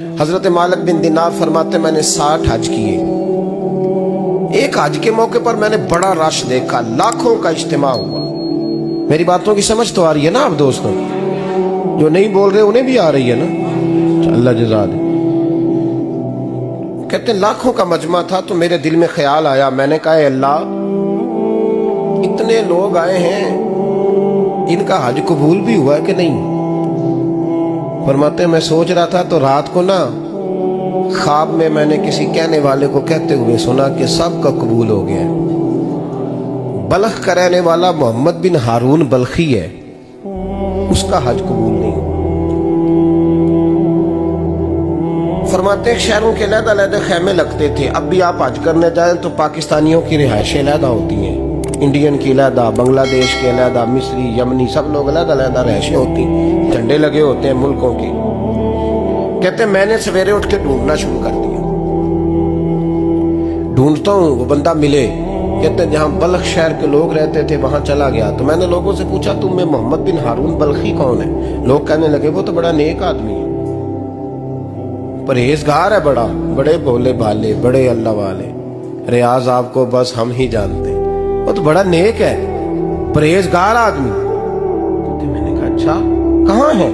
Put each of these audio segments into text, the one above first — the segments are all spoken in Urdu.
حضرت مالک بن دینار فرماتے میں نے 60 حج کیے. ایک حج کے موقع پر میں نے بڑا رش دیکھا، لاکھوں کا اجتماع ہوا. میری باتوں کی سمجھ تو آ رہی ہے نا آپ دوستوں؟ جو نہیں بول رہے انہیں بھی آ رہی ہے نا؟ اللہ جزا دے. کہتے ہیں لاکھوں کا مجمع تھا تو میرے دل میں خیال آیا، میں نے کہا اے اللہ، اتنے لوگ آئے ہیں، ان کا حج قبول بھی ہوا ہے کہ نہیں؟ فرماتے ہیں میں سوچ رہا تھا تو رات کو نا خواب میں نے کسی کہنے والے کو کہتے ہوئے سنا کہ سب کا قبول ہو گیا ہے. بلخ کا رہنے والا محمد بن ہارون بلخی ہے، اس کا حج قبول نہیں ہوا. فرماتے ہیں شہروں کے علیحدہ علیحدہ خیمے لگتے تھے. اب بھی آپ حج کرنے جائیں تو پاکستانیوں کی رہائشیں علیحدہ ہوتی ہیں، انڈین کی علیحدہ، بنگلہ دیش کے علیحدہ، مصری، یمنی، سب لوگ علیحدہ علیحدہ رہائشیں ہوتی ہیں، جھنڈے لگے ہوتے ہیں ملکوں کی. کہتے ہیں میں نے سویرے اٹھ کے ڈھونڈنا شروع کر دیا، ڈھونڈتا ہوں وہ بندہ ملے. کہتے ہیں جہاں بلخ شہر کے لوگ رہتے تھے وہاں چلا گیا تو میں نے لوگوں سے پوچھا تم میں محمد بن ہارون بلخی کون ہے؟ لوگ کہنے لگے وہ تو بڑا نیک آدمی ہے، پرہیزگار ہے، بڑے بولے بھالے، بڑے اللہ والے، ریاض آپ کو بس ہم ہی جانتے، وہ تو بڑا نیک ہے، پرہیزگار آدمی. میں نے کہا اچھا کہاں ہے؟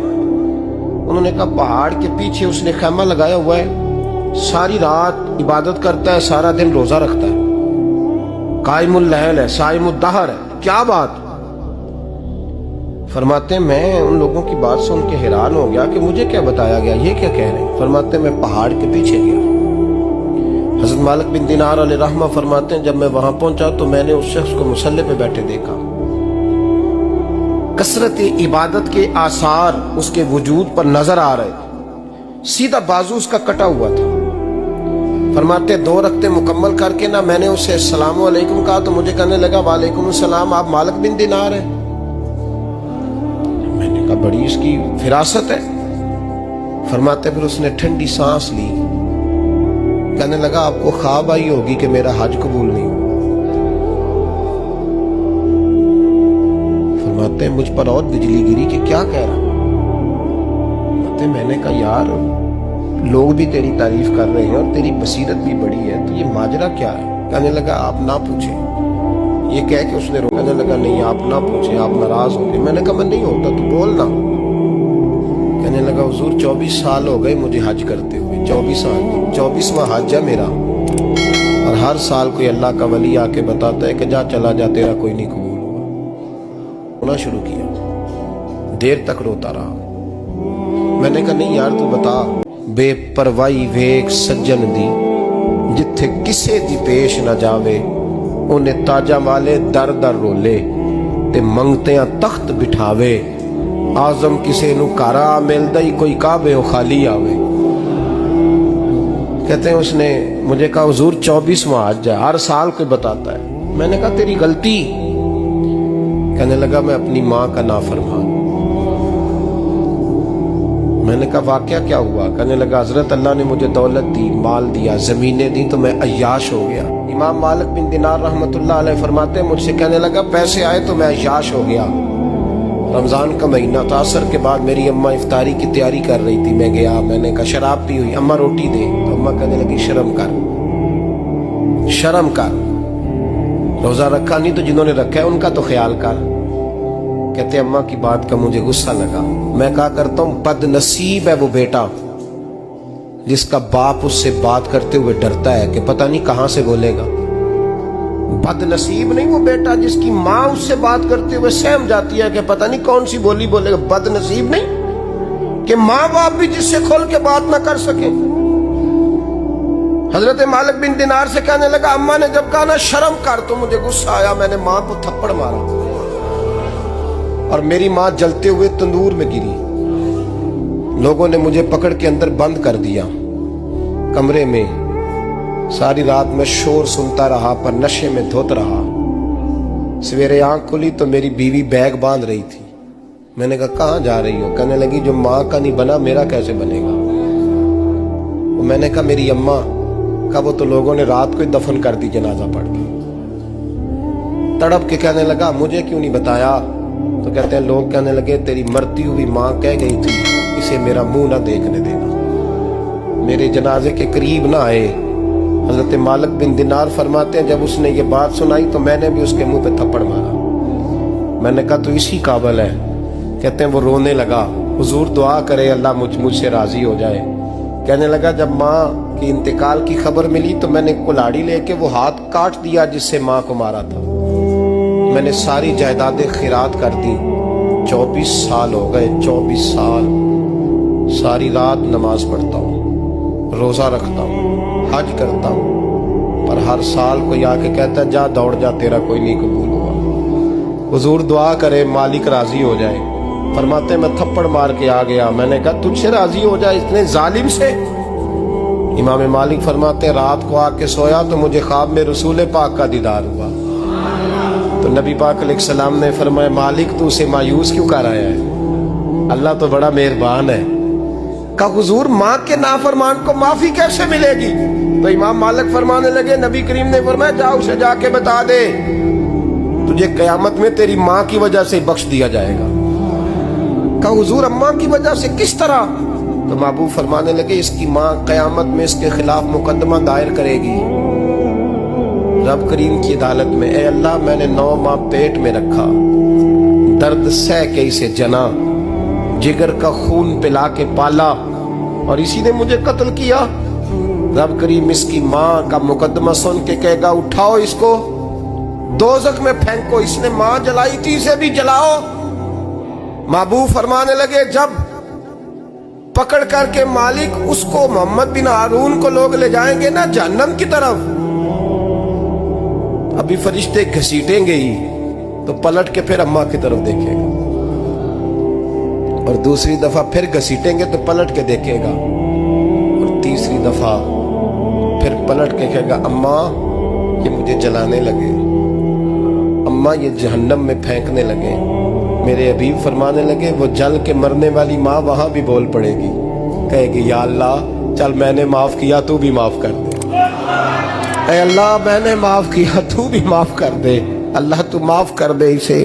انہوں نے کہا پہاڑ کے پیچھے اس نے خیمہ لگایا ہوا ہے، ساری رات عبادت کرتا ہے، سارا دن روزہ رکھتا ہے، قائم اللیل ہے، صائم الدہر ہے. کیا بات؟ فرماتے ہیں میں ان لوگوں کی بات سن کے حیران ہو گیا کہ مجھے کیا بتایا گیا، یہ کیا کہہ رہے ہیں. فرماتے ہیں میں پہاڑ کے پیچھے گیا. حضرت مالک بن دینار علیہ رحمہ فرماتے ہیں جب میں وہاں پہنچا تو میں نے اس شخص کو مصلی پہ بیٹھے دیکھا. کثرت عبادت کے آثار اس کے وجود پر نظر آ رہے تھے. سیدھا بازو اس کا کٹا ہوا تھا. فرماتے 2 رکعتیں مکمل کر کے نا میں نے اسے السلام علیکم کہا تو مجھے کہنے لگا وعلیکم السلام، آپ مالک بن دینار ہیں؟ میں نے کہا بڑی اس کی فراست ہے. فرماتے پھر اس نے ٹھنڈی سانس لی، کہنے لگا آپ کو خواب آئی ہوگی کہ میرا حج قبول نہیں ہوا. فرماتے ہیں مجھ پر اور بجلی گری کہ کیا کہہ رہا. فرماتے میں نے کہا یار لوگ بھی تیری تعریف کر رہے ہیں اور تیری بصیرت بھی بڑی ہے، تو یہ ماجرا کیا ہے؟ کہنے لگا آپ نہ پوچھیں. یہ کہہ کے اس نے کہنے لگا نہیں آپ نہ پوچھیں، آپ ناراض ہو گئے. میں نے کہا میں نہیں ہوتا تو بولنا. کہنے لگا حضور 24 سال ہو گئے مجھے حج کرتے ہوئے، 24 سال، 24واں حج ہے میرا، اور ہر سال کوئی اللہ کا ولی آ کے بتاتا ہے کہ جا چلا جا تیرا کوئی نہیں قبول ہوا. رونا شروع کیا، دیر تک روتا رہا. میں نے کہا نہیں یار تو بتا. بے پروائی ویک سجن دی جتھے کسے دی پیش نہ جاوے، انہیں تاجہ والے در در رولے تے منگتیاں تخت بٹھاوے. آزم کسے نو کارا ملدا ہی کوئی کعبے و خالی آوے. کہتے ہیں اس نے مجھے کہا حضور 24واں حج ہے، ہر سال کوئی بتاتا ہے. میں نے کہا تیری غلطی. کہنے لگا میں اپنی ماں کا نافرمان. میں نے کہا واقعہ کیا ہوا؟ کہنے لگا حضرت اللہ نے مجھے دولت دی، مال دیا، زمینیں دی تو میں عیاش ہو گیا. امام مالک بن دینار رحمت اللہ علیہ فرماتے ہیں مجھ سے کہنے لگا پیسے آئے تو میں عیاش ہو گیا. رمضان کا مہینہ تھا، عصر کے بعد میری اماں افطاری کی تیاری کر رہی تھی. میں گیا، میں نے کہا شراب پی ہوئی، اماں روٹی دے. تو اماں کہنے لگی شرم کر، شرم کر، روزہ رکھا نہیں تو جنہوں نے رکھا ہے ان کا تو خیال کر. کہتے اماں کی بات کا مجھے غصہ لگا. میں کہا کرتا ہوں بد نصیب ہے وہ بیٹا جس کا باپ اس سے بات کرتے ہوئے ڈرتا ہے کہ پتہ نہیں کہاں سے بولے گا. بد نصیب نہیں وہ بیٹا جس کی ماں اس سے بات کرتے ہوئے سہم جاتی ہے کہ پتہ نہیں کون سی بولی بولے گا. بد نصیب نہیں کہ ماں باپ بھی جس سے کھول کے بات نہ کر سکے. حضرت مالک بن دینار سے کہنے لگا اماں نے جب کہا نا شرم کر تو مجھے غصہ آیا، میں نے ماں کو تھپڑ مارا اور میری ماں جلتے ہوئے تندور میں گری. لوگوں نے مجھے پکڑ کے اندر بند کر دیا کمرے میں. ساری رات میں شور سنتا رہا پر نشے میں دھوت رہا. سویرے آنکھ کھلی تو میری بیوی بیگ باندھ رہی تھی. میں نے کہا کہاں جا رہی ہو؟ کہنے لگی جو ماں کا نہیں بنا میرا کیسے بنے گا. میں نے کہا میری اماں کا وہ تو لوگوں نے رات کو ہی دفن کر دی جنازہ پڑھ کے. تڑپ کے کہنے لگا مجھے کیوں نہیں بتایا؟ تو کہتے ہیں لوگ کہنے لگے تیری مرتی ہوئی ماں کہہ گئی تھی اسے میرا منہ نہ دیکھنے دینا. میرے جنازے کے قریب نہ آئے. حضرت مالک بن دینار فرماتے ہیں جب اس نے یہ بات سنائی تو میں نے بھی اس کے منہ پہ تھپڑ مارا. میں نے کہا تو اسی قابل ہے. کہتے ہیں وہ رونے لگا, حضور دعا کرے اللہ مجھ سے راضی ہو جائے. کہنے لگا جب ماں کی انتقال کی خبر ملی تو میں نے کلاڑی لے کے وہ ہاتھ کاٹ دیا جس سے ماں کو مارا تھا. میں نے ساری جائیدادیں خیرات کر دی. 24 سال ہو گئے, 24 سال ساری رات نماز پڑھتا ہوں, روزہ رکھتا ہوں, حج کرتا ہوں, پر ہر سال کوئی آ کے کہتا ہے جا دوڑ جا تیرا کوئی نہیں قبول ہوا. حضور دعا کرے مالک راضی ہو جائے. فرماتے میں تھپڑ مار کے آ گیا. میں نے کہا تجھ سے راضی ہو جائے اتنے ظالم سے. امام مالک فرماتے رات کو آ کے سویا تو مجھے خواب میں رسول پاک کا دیدار ہوا. تو نبی پاک علیہ السلام نے فرمایا مالک تو اسے مایوس کیوں کر آیا ہے, اللہ تو بڑا مہربان ہے. کہا حضور ماں کے نافرمان کو معافی کیسے ملے گی؟ تو امام مالک فرمانے لگے نبی کریم نے فرمایا جا اسے جا کے بتا دے تجھے قیامت میں تیری ماں کی وجہ سے بخش دیا جائے گا. کہا حضور اماں کی وجہ سے کس طرح؟ تو محبوب فرمانے لگے اس کی ماں قیامت میں اس کے خلاف مقدمہ دائر کرے گی رب کریم کی عدالت میں. اے اللہ میں نے 9 ماہ پیٹ میں رکھا, درد سہ کے اسے جنا, جگر کا خون پلا کے پالا اور اسی نے مجھے قتل کیا. رب کریم اس کی ماں کا مقدمہ سن کے کہے گا اٹھاؤ اس کو دوزخ میں پھینکو, اس نے ماں جلائی تھی اسے بھی جلاؤ. محبوب فرمانے لگے جب پکڑ کر کے مالک اس کو محمد بن ہارون کو لوگ لے جائیں گے نا جہنم کی طرف, ابھی فرشتے گھسیٹیں گے ہی تو پلٹ کے پھر اماں کی طرف دیکھے گا, اور دوسری دفعہ پھر گھسیٹیں گے تو پلٹ کے دیکھے گا, اور تیسری دفعہ پھر پلٹ کے کہے گا اماں یہ مجھے جلانے لگے, اماں یہ جہنم میں پھینکنے لگے. میرے حبیب فرمانے لگے وہ جل کے مرنے والی ماں وہاں بھی بول پڑے گی, کہے گی یا اللہ چل میں نے معاف کیا تو بھی معاف کر دے, اے اللہ میں نے معاف کیا تو بھی معاف کر دے, اللہ تو معاف کر دے اسے.